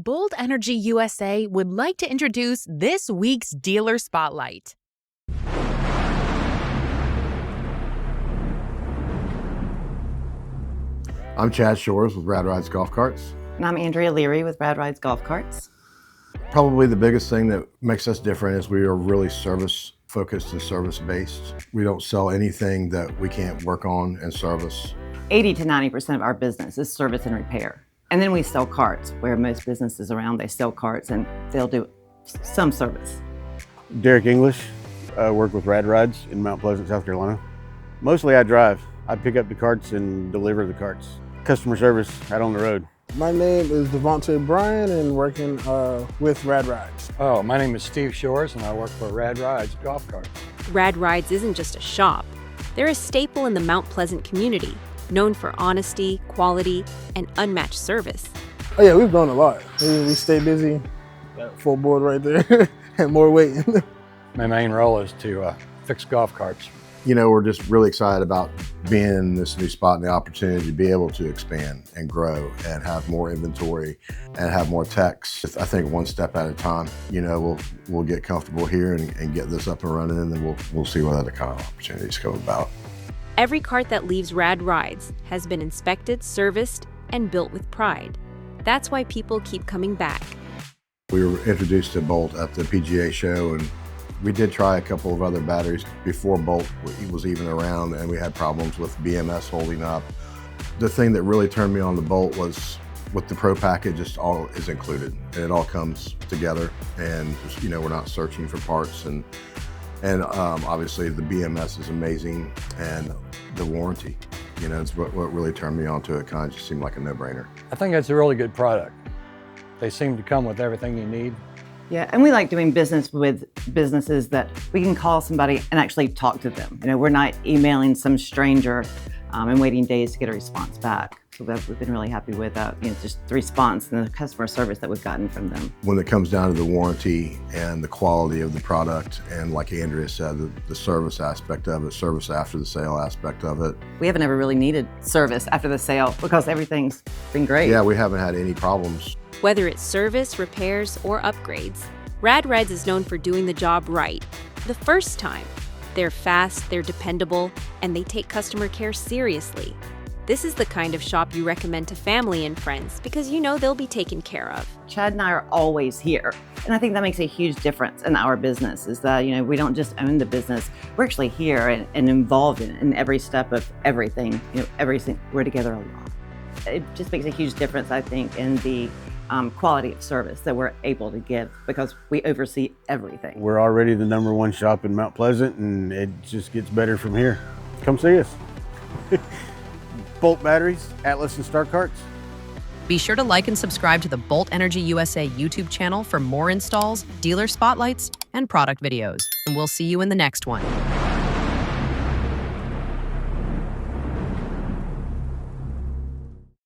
Bolt Energy USA would like to introduce this week's Dealer Spotlight. I'm Chad Shores with Rad Rydz Golf Carts. And I'm Andrea Leary with Rad Rydz Golf Carts. Probably the biggest thing that makes us different is we are really service-focused and service-based. We don't sell anything that we can't work on and service. 80 to 90% of our business is service and repair. And then we sell carts, where most businesses around, they sell carts and they'll do some service. Derrick English, I work with Rad Rydz in Mount Pleasant, South Carolina. Mostly I drive. I pick up the carts and deliver the carts. Customer service out on the road. My name is DeVonta Bryan and working with Rad Rydz. Oh, my name is Steve Shores and I work for Rad Rydz Golf Carts. Rad Rydz isn't just a shop. They're a staple in the Mount Pleasant community, known for honesty, quality, and unmatched service. Oh yeah, we've grown a lot. We stay busy. Got full board right there and more waiting. My main role is to fix golf carts. You know, we're just really excited about being in this new spot and the opportunity to be able to expand and grow and have more inventory and have more techs. I think one step at a time. You know, we'll get comfortable here and get this up and running, and then we'll see what other kind of opportunities come about. Every cart that leaves Rad Rydz has been inspected, serviced, and built with pride. That's why people keep coming back. We were introduced to Bolt at the PGA Show, and we did try a couple of other batteries before Bolt was even around, and we had problems with BMS holding up. The thing that really turned me on to Bolt was with the Pro package, it's all is included, and it all comes together, and just, you know, we're not searching for parts, and obviously the BMS is amazing, and the warranty, you know, it's what really turned me on to it. Kind of just seemed like a no-brainer. I think it's a really good product. They seem to come with everything you need. Yeah, and we like doing business with businesses that we can call somebody and actually talk to them. You know, we're not emailing some stranger and waiting days to get a response back. So we've been really happy with just the response and the customer service that we've gotten from them. When it comes down to the warranty and the quality of the product, and like Andrea said, the service aspect of it, service after the sale aspect of it. We haven't ever really needed service after the sale because everything's been great. Yeah, we haven't had any problems. Whether it's service, repairs, or upgrades, Rad Rydz is known for doing the job right the first time. They're fast, they're dependable, and they take customer care seriously. This is the kind of shop you recommend to family and friends because you know they'll be taken care of. Chad and I are always here. And I think that makes a huge difference in our business is that, you know, we don't just own the business, we're actually here and involved in every step of everything. You know, we're together a lot. It just makes a huge difference, I think, in the quality of service that we're able to give because we oversee everything. We're already the #1 shop in Mount Pleasant, and it just gets better from here. Come see us. Bolt batteries, Atlas and Star carts. Be sure to like and subscribe to the Bolt Energy USA YouTube channel for more installs, dealer spotlights, and product videos. And we'll see you in the next one.